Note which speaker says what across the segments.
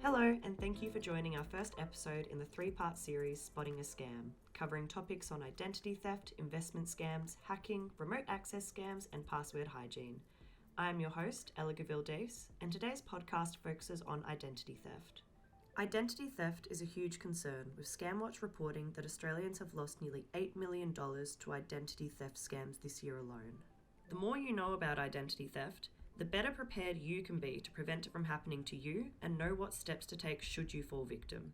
Speaker 1: Hello, and thank you for joining our first episode in the three-part series Spotting a Scam, covering topics on identity theft, investment scams, hacking, remote access scams, and password hygiene. I am your host, Ella Gvildys, and today's podcast focuses on identity theft. Identity theft is a huge concern, with Scamwatch reporting that Australians have lost nearly $8 million to identity theft scams this year alone. The more you know about identity theft, the better prepared you can be to prevent it from happening to you and know what steps to take should you fall victim.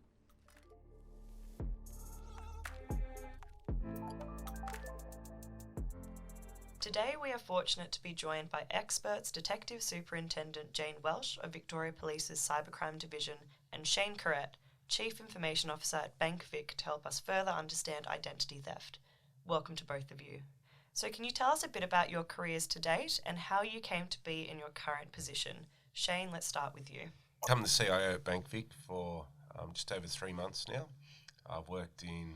Speaker 1: Today we are fortunate to be joined by experts Detective Superintendent Jane Welsh of Victoria Police's Cybercrime Division and Shane Kuret, Chief Information Officer at BankVic, to help us further understand identity theft. Welcome to both of you. So can you tell us a bit about your careers to date and how you came to be in your current position? Shane, let's start with you.
Speaker 2: I'm the CIO at BankVic for just over 3 months now. I've worked in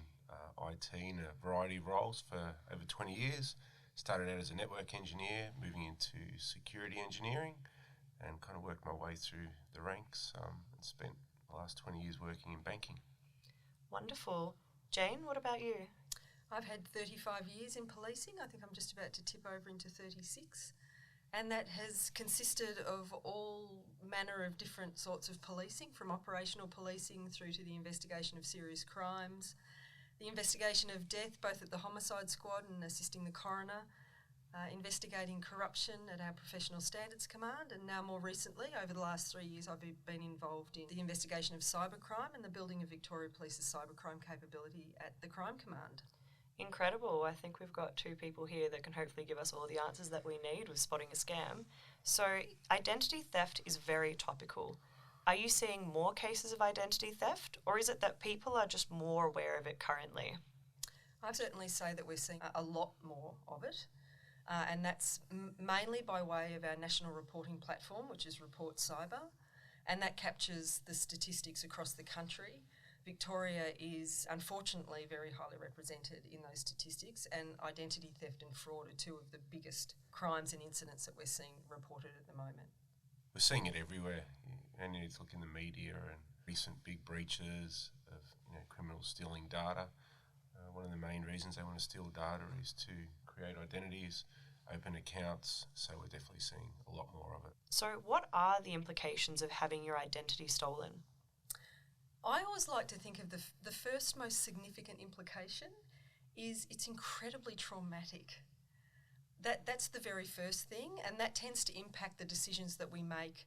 Speaker 2: IT in a variety of roles for over 20 years. Started out as a network engineer, moving into security engineering, and kind of worked my way through the ranks and spent the last 20 years working in banking.
Speaker 1: Wonderful. Jane, what about you?
Speaker 3: I've had 35 years in policing. I think I'm just about to tip over into 36. And that has consisted of all manner of different sorts of policing, from operational policing through to the investigation of serious crimes, the investigation of death, both at the homicide squad and assisting the coroner, investigating corruption at our Professional Standards Command, and now more recently, over the last 3 years, I've been involved in the investigation of cybercrime and the building of Victoria Police's cybercrime capability at the Crime Command.
Speaker 1: Incredible. I think we've got two people here that can hopefully give us all the answers that we need with spotting a scam. So identity theft is very topical. Are you seeing more cases of identity theft, or is it that people are just more aware of it currently?
Speaker 3: I'd certainly say that we're seeing a lot more of it, and that's mainly by way of our national reporting platform, which is Report Cyber, and that captures the statistics across the country. Victoria is unfortunately very highly represented in those statistics, and identity theft and fraud are two of the biggest crimes and incidents that we're seeing reported at the moment.
Speaker 2: We're seeing it everywhere. You need to look in the media and recent big breaches of criminals stealing data. One of the main reasons they want to steal data is to create identities, open accounts, so we're definitely seeing a lot more of it.
Speaker 1: So what are the implications of having your identity stolen?
Speaker 3: I always like to think of the first most significant implication is it's incredibly traumatic. That's the very first thing, and that tends to impact the decisions that we make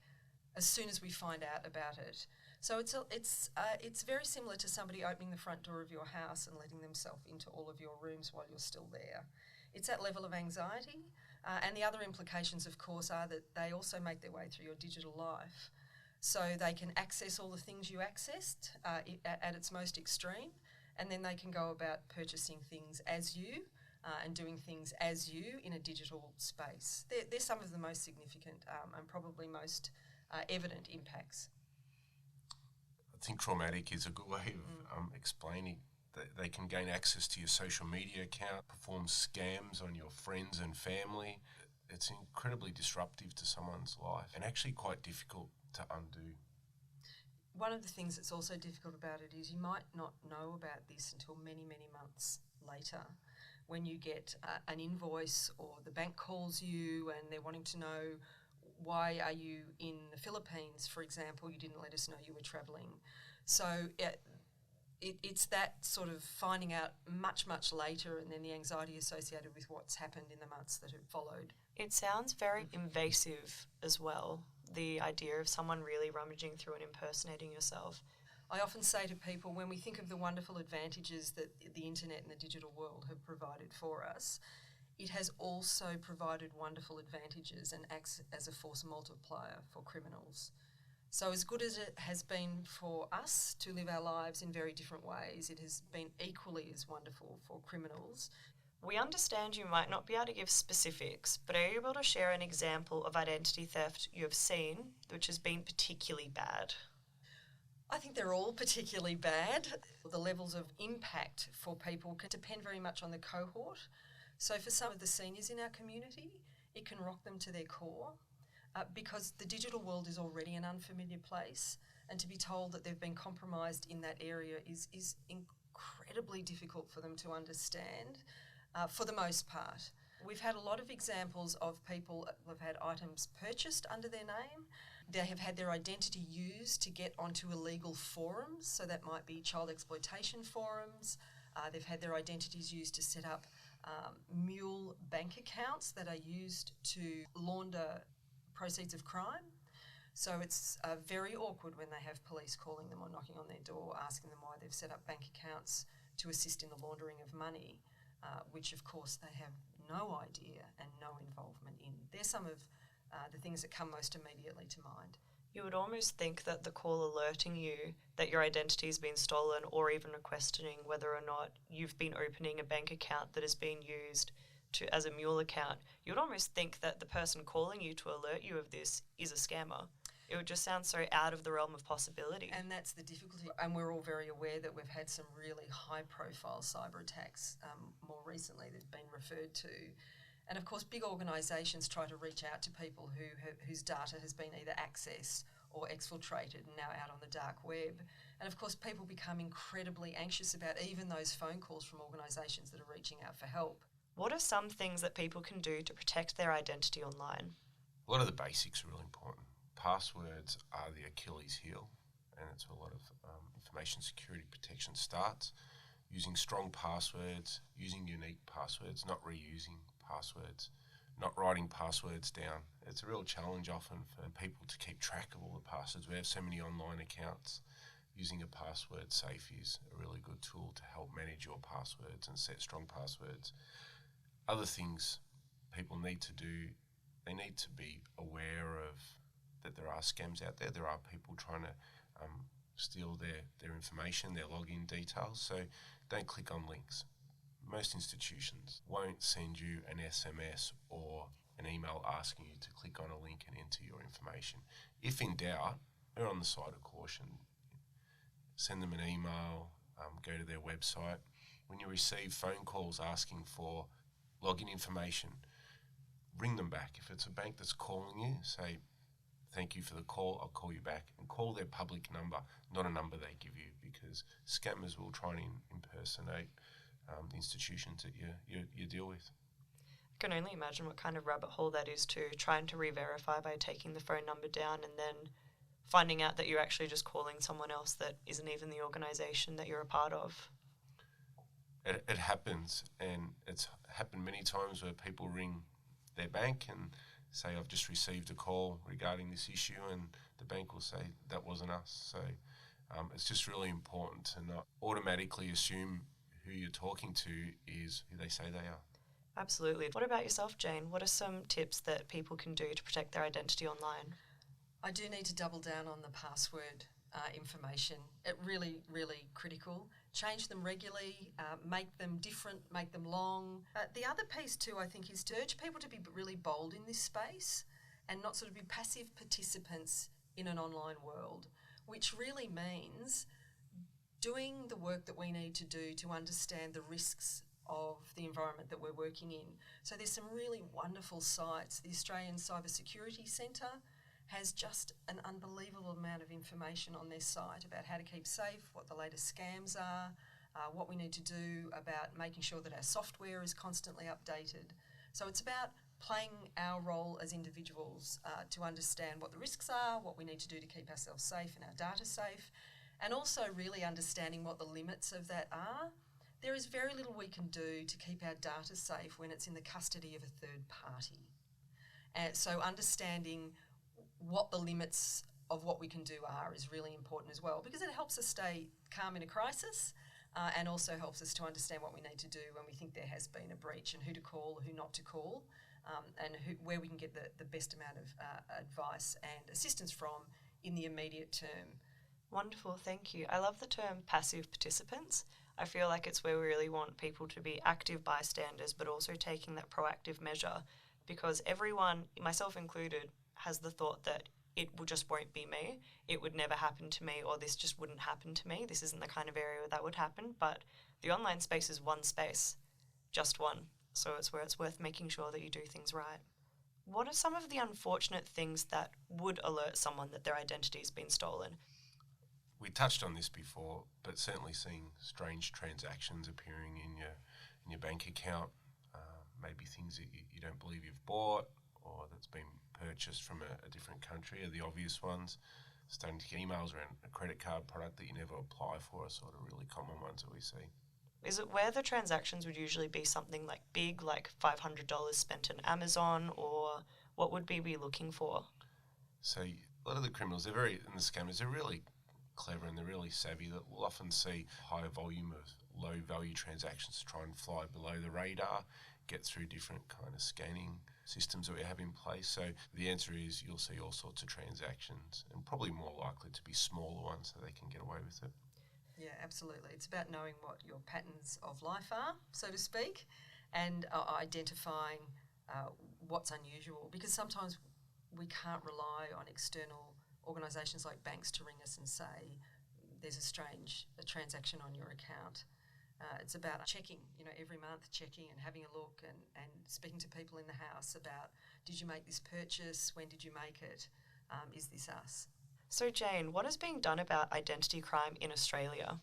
Speaker 3: as soon as we find out about it. So it's very similar to somebody opening the front door of your house and letting themselves into all of your rooms while you're still there. It's that level of anxiety, and the other implications, of course, are that they also make their way through your digital life. So they can access all the things you accessed at its most extreme, and then they can go about purchasing things as you and doing things as you in a digital space. They're some of the most significant and probably most evident impacts.
Speaker 2: I think traumatic is a good way of explaining that they can gain access to your social media account, perform scams on your friends and family. It's incredibly disruptive to someone's life and actually quite difficult to undo.
Speaker 3: One of the things that's also difficult about it is you might not know about this until many, many months later, when you get an invoice or the bank calls you and they're wanting to know, why are you in the Philippines, for example? You didn't let us know you were travelling. So it's that sort of finding out much, much later, and then the anxiety associated with what's happened in the months that have followed.
Speaker 1: It sounds very invasive as well, the idea of someone really rummaging through and impersonating yourself.
Speaker 3: I often say to people, when we think of the wonderful advantages that the internet and the digital world have provided for us, it has also provided wonderful advantages and acts as a force multiplier for criminals. So as good as it has been for us to live our lives in very different ways, it has been equally as wonderful for criminals.
Speaker 1: We understand you might not be able to give specifics, but are you able to share an example of identity theft you have seen which has been particularly bad?
Speaker 3: I think they're all particularly bad. The levels of impact for people can depend very much on the cohort. So for some of the seniors in our community, it can rock them to their core. Because the digital world is already an unfamiliar place. and to be told that they've been compromised in that area is incredibly difficult for them to understand, for the most part. We've had a lot of examples of people who have had items purchased under their name. They have had their identity used to get onto illegal forums, so that might be child exploitation forums. They've had their identities used to set up mule bank accounts that are used to launder proceeds of crime. So it's very awkward when they have police calling them or knocking on their door asking them why they've set up bank accounts to assist in the laundering of money, which of course they have no idea and no involvement in. They're some of the things that come most immediately to mind.
Speaker 1: You would almost think that the call alerting you that your identity has been stolen, or even questioning whether or not you've been opening a bank account that has been used as a mule account, you would almost think that the person calling you to alert you of this is a scammer. It would just sound so out of the realm of possibility.
Speaker 3: And that's the difficulty. And we're all very aware that we've had some really high-profile cyber attacks more recently that have been referred to. And of course, big organisations try to reach out to people whose data has been either accessed or exfiltrated and now out on the dark web. And of course, people become incredibly anxious about even those phone calls from organisations that are reaching out for help.
Speaker 1: What are some things that people can do to protect their identity online?
Speaker 2: A lot of the basics are really important. Passwords are the Achilles heel, and it's where a lot of information security protection starts. Using strong passwords, using unique passwords, not reusing passwords, not writing passwords down. It's a real challenge often for people to keep track of all the passwords. We have so many online accounts. Using a password safe is a really good tool to help manage your passwords and set strong passwords. Other things people need to do, they need to be aware of that there are scams out there. There are people trying to steal their information, their login details. So don't click on links. Most institutions won't send you an SMS or an email asking you to click on a link and enter your information. If in doubt, err on the side of caution. Send them an email, go to their website. When you receive phone calls asking for login information, ring them back. If it's a bank that's calling you, say, thank you for the call, I'll call you back, and call their public number, not a number they give you, because scammers will try and impersonate the institutions that you deal with.
Speaker 1: I can only imagine what kind of rabbit hole that is too, trying to re-verify by taking the phone number down and then finding out that you're actually just calling someone else that isn't even the organisation that you're a part of.
Speaker 2: It happens, and it's happened many times where people ring their bank and say, I've just received a call regarding this issue, and the bank will say, that wasn't us. So it's just really important to not automatically assume who you're talking to is who they say they are.
Speaker 1: Absolutely. What about yourself, Jane? What are some tips that people can do to protect their identity online?
Speaker 3: I do need to double down on the password information. It really, really critical. Change them regularly, make them different, make them long. The other piece too, I think, is to urge people to be really bold in this space and not sort of be passive participants in an online world, which really means doing the work that we need to do to understand the risks of the environment that we're working in. So there's some really wonderful sites. The Australian Cybersecurity Centre has just an unbelievable amount of information on their site about how to keep safe, what the latest scams are, what we need to do about making sure that our software is constantly updated. So it's about playing our role as individuals to understand what the risks are, what we need to do to keep ourselves safe and our data safe, and also really understanding what the limits of that are. There is very little we can do to keep our data safe when it's in the custody of a third party. And so understanding what the limits of what we can do are is really important as well, because it helps us stay calm in a crisis and also helps us to understand what we need to do when we think there has been a breach, and who to call, who not to call, and where we can get the best amount of advice and assistance from in the immediate term.
Speaker 1: Wonderful, thank you. I love the term passive participants. I feel like it's where we really want people to be active bystanders, but also taking that proactive measure, because everyone, myself included, has the thought that it won't be me, it would never happen to me, or this just wouldn't happen to me, this isn't the kind of area where that would happen. But the online space is one space, just one, so it's where it's worth making sure that you do things right. What are some of the unfortunate things that would alert someone that their identity has been stolen?
Speaker 2: We touched on this before, but certainly seeing strange transactions appearing in your bank account, maybe things that you don't believe you've bought or that's been purchased from a different country are the obvious ones. Starting to get emails around a credit card product that you never apply for are sort of really common ones that we see.
Speaker 4: Is it where the transactions would usually be something like big, like $500 spent on Amazon, or what would we be looking for?
Speaker 2: So a lot of the criminals, and the scammers, they're really clever and they're really savvy. That we'll often see higher volume of low value transactions to try and fly below the radar, get through different kind of scanning systems that we have in place. So the answer is you'll see all sorts of transactions, and probably more likely to be smaller ones so they can get away with it.
Speaker 3: Yeah, absolutely. It's about knowing what your patterns of life are, so to speak, and identifying what's unusual, because sometimes we can't rely on external organisations like banks to ring us and say there's a transaction on your account. It's about checking, every month checking and having a look and speaking to people in the house about, did you make this purchase? When did you make it? Is this us?
Speaker 4: So Jane, what is being done about identity crime in Australia?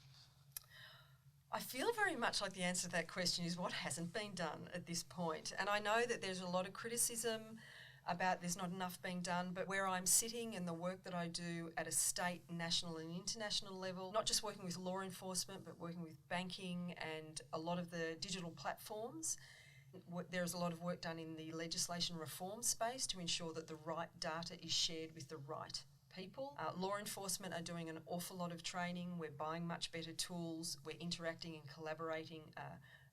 Speaker 3: I feel very much like the answer to that question is what hasn't been done at this point. And I know that there's a lot of criticism about there's not enough being done, but where I'm sitting and the work that I do at a state, national and international level, not just working with law enforcement, but working with banking and a lot of the digital platforms, there's a lot of work done in the legislation reform space to ensure that the right data is shared with the right people. Law enforcement are doing an awful lot of training. We're buying much better tools. We're interacting and collaborating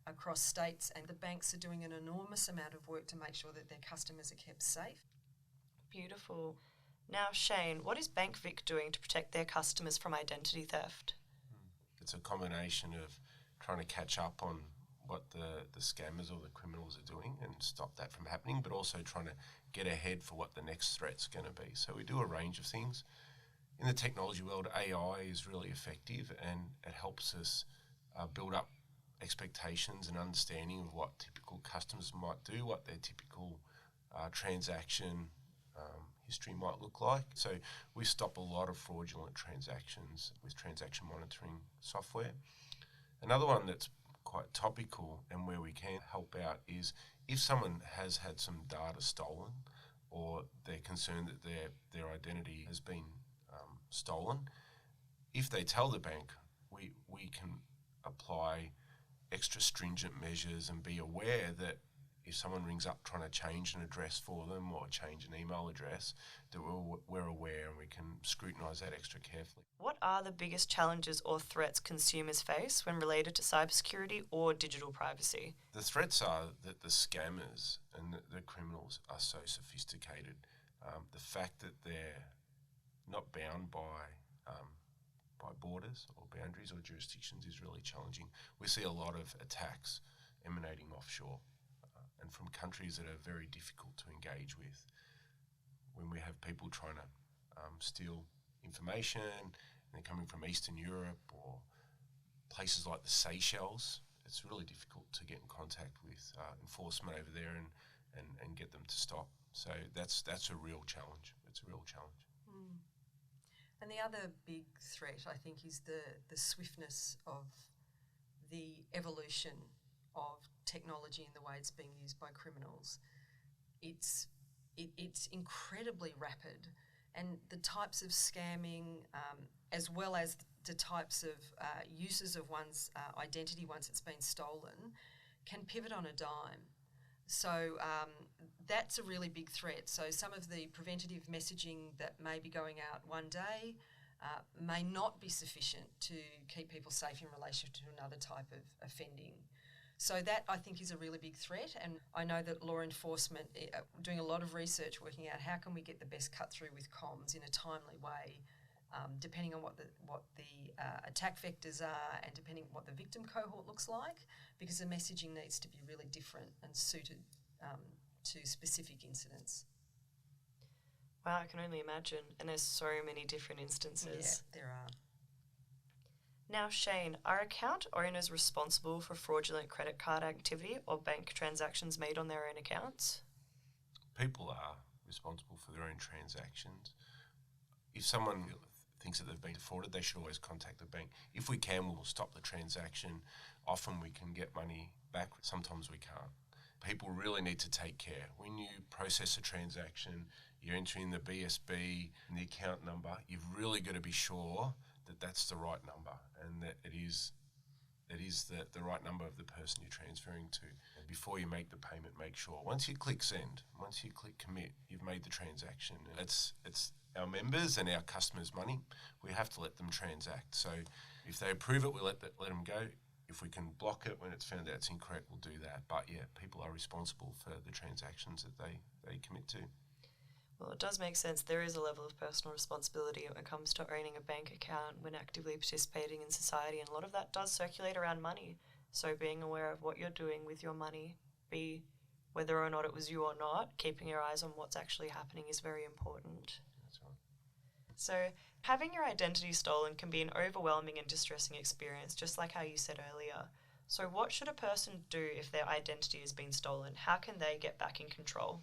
Speaker 3: across states, and the banks are doing an enormous amount of work to make sure that their customers are kept safe.
Speaker 4: Beautiful. Now, Shane, what is BankVic doing to protect their customers from identity theft?
Speaker 2: It's a combination of trying to catch up on what the scammers or the criminals are doing and stop that from happening, but also trying to get ahead for what the next threat's going to be. So we do a range of things. In the technology world, AI is really effective, and it helps us build up expectations and understanding of what typical customers might do, what their typical transaction history might look like. So we stop a lot of fraudulent transactions with transaction monitoring software. Another one that's quite topical and where we can help out is if someone has had some data stolen or they're concerned that their identity has been stolen, if they tell the bank, we can apply extra stringent measures and be aware that if someone rings up trying to change an address for them or change an email address, that we're aware and we can scrutinise that extra carefully.
Speaker 4: What are the biggest challenges or threats consumers face when related to cybersecurity or digital privacy?
Speaker 2: The threats are that the scammers and the criminals are so sophisticated. The fact that they're not bound by borders or boundaries or jurisdictions is really challenging. We see a lot of attacks emanating offshore and from countries that are very difficult to engage with. When we have people trying to steal information and they're coming from Eastern Europe or places like the Seychelles, it's really difficult to get in contact with enforcement over there and get them to stop. So that's a real challenge. It's a real challenge.
Speaker 3: And the other big threat, I think, is the swiftness of the evolution of technology and the way it's being used by criminals. It's incredibly rapid, and the types of scamming, as well as the types of uses of one's identity once it's been stolen, can pivot on a dime. So that's a really big threat. So some of the preventative messaging that may be going out one day may not be sufficient to keep people safe in relation to another type of offending. So that, I think, is a really big threat, and I know that law enforcement are doing a lot of research working out how can we get the best cut through with comms in a timely way, depending on what the attack vectors are and depending on what the victim cohort looks like, because the messaging needs to be really different and suited to specific incidents.
Speaker 4: Wow, I can only imagine, and there's so many different instances.
Speaker 3: Yeah, there are.
Speaker 4: Now, Shane, are account owners responsible for fraudulent credit card activity or bank transactions made on their own accounts?
Speaker 2: People are responsible for their own transactions. If someone thinks that they've been defrauded, they should always contact the bank. If we can, we'll stop the transaction. Often we can get money back. Sometimes we can't. People really need to take care. When you process a transaction, you're entering the BSB and the account number, you've really got to be sure that that's the right number and that it is the right number of the person you're transferring to. And before you make the payment, make sure. Once you click send, once you click commit, you've made the transaction. And it's our members and our customers' money. We have to let them transact. So if they approve it, we'll let them go. If we can block it when it's found out it's incorrect, we'll do that. But yeah, people are responsible for the transactions that they commit to.
Speaker 4: Well, it does make sense. There is a level of personal responsibility when it comes to owning a bank account when actively participating in society, and a lot of that does circulate around money. So being aware of what you're doing with your money, be whether or not it was you or not, keeping your eyes on what's actually happening is very important.
Speaker 2: That's right.
Speaker 4: So having your identity stolen can be an overwhelming and distressing experience, just like how you said earlier. So what should a person do if their identity has been stolen? How can they get back in control?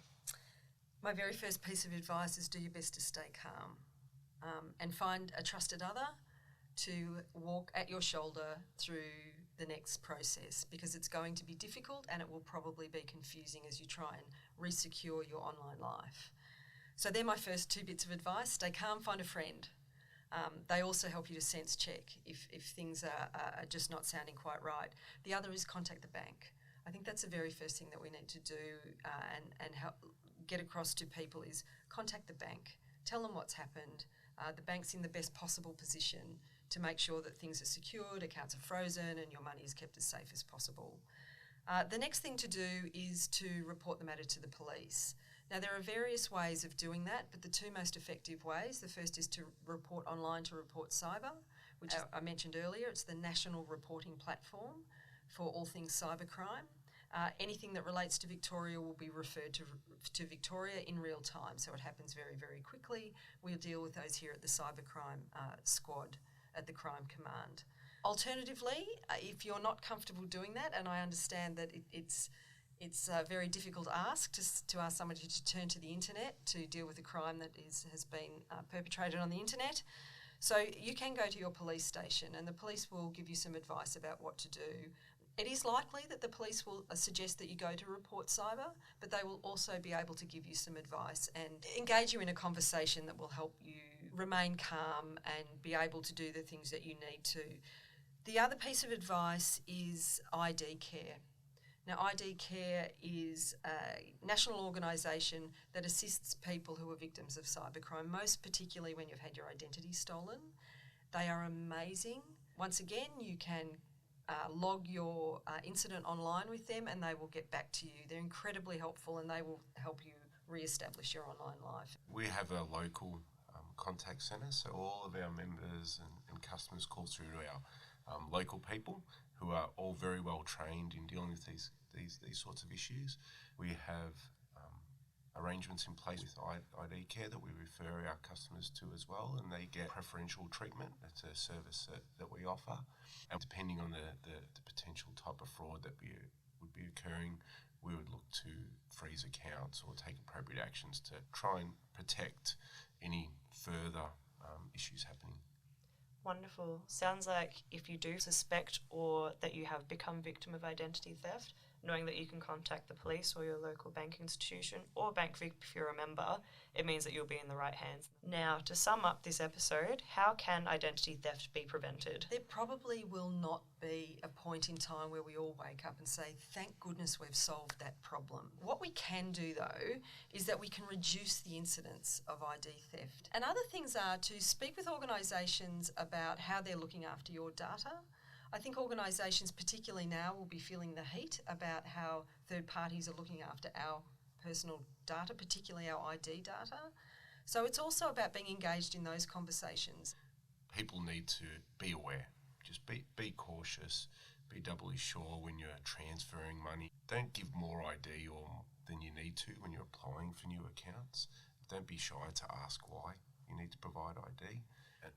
Speaker 3: My very first piece of advice is do your best to stay calm and find a trusted other to walk at your shoulder through the next process, because it's going to be difficult and it will probably be confusing as you try and resecure your online life. So they're my first 2 bits of advice. Stay calm, find a friend. They also help you to sense check if things are just not sounding quite right. The other is contact the bank. I think that's the very first thing that we need to do and help get across to people is contact the bank. Tell them what's happened. The bank's in the best possible position to make sure that things are secured, accounts are frozen, and your money is kept as safe as possible. The next thing to do is to report the matter to the police. Now, there are various ways of doing that, but the 2 most effective ways, the first is to report online to Report Cyber, which I mentioned earlier. It's the national reporting platform for all things cybercrime. Anything that relates to Victoria will be referred to Victoria in real time, so it happens very, very quickly. We'll deal with those here at the Cybercrime squad at the Crime Command. Alternatively, if you're not comfortable doing that, and I understand that it's a very difficult ask to ask somebody to turn to the internet to deal with a crime that has been perpetrated on the internet. So you can go to your police station and the police will give you some advice about what to do. It is likely that the police will suggest that you go to Report Cyber, but they will also be able to give you some advice and engage you in a conversation that will help you remain calm and be able to do the things that you need to. The other piece of advice is ID Care. Now, ID Care is a national organisation that assists people who are victims of cybercrime, most particularly when you've had your identity stolen. They are amazing. Once again, you can log your incident online with them and they will get back to you. They're incredibly helpful and they will help you re-establish your online life.
Speaker 2: We have a local contact centre, so all of our members and customers call through to our local people who are all very well trained in dealing with these sorts of issues. We have arrangements in place with ID Care that we refer our customers to as well, and they get preferential treatment. That's a service that we offer. And depending on the potential type of fraud that would be occurring, we would look to freeze accounts or take appropriate actions to try and protect any further issues happening.
Speaker 4: Wonderful. Sounds like if you do suspect or that you have become victim of identity theft, knowing that you can contact the police or your local bank institution or BankVic if you're a member, it means that you'll be in the right hands. Now, to sum up this episode, how can identity theft be prevented?
Speaker 3: There probably will not be a point in time where we all wake up and say, thank goodness we've solved that problem. What we can do, though, is that we can reduce the incidence of ID theft. And other things are to speak with organisations about how they're looking after your data. I think organisations, particularly now, will be feeling the heat about how third parties are looking after our personal data, particularly our ID data. So it's also about being engaged in those conversations.
Speaker 2: People need to be aware. Just be cautious, be doubly sure when you're transferring money. Don't give more ID than you need to when you're applying for new accounts. Don't be shy to ask why you need to provide ID.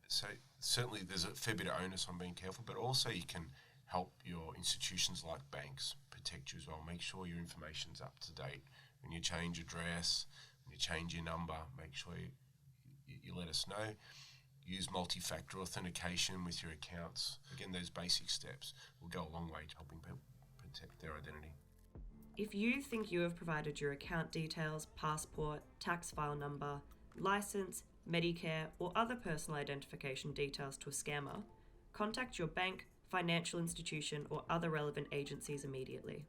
Speaker 2: So certainly there's a fair bit of onus on being careful, but also you can help your institutions like banks protect you as well. Make sure your information's up to date. When you change address, when you change your number, make sure you let us know. use multi-factor authentication with your accounts. Again, those basic steps will go a long way to helping people protect their identity.
Speaker 1: If you think you have provided your account details, passport, tax file number, license, Medicare, or other personal identification details to a scammer, contact your bank, financial institution, or other relevant agencies immediately.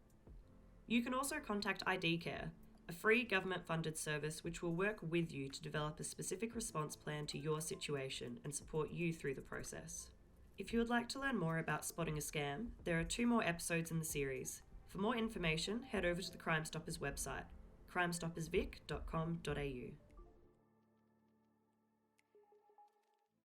Speaker 1: You can also contact ID Care, a free government-funded service which will work with you to develop a specific response plan to your situation and support you through the process. If you would like to learn more about spotting a scam, there are 2 more episodes in the series. For more information, head over to the Crime Stoppers website, crimestoppersvic.com.au.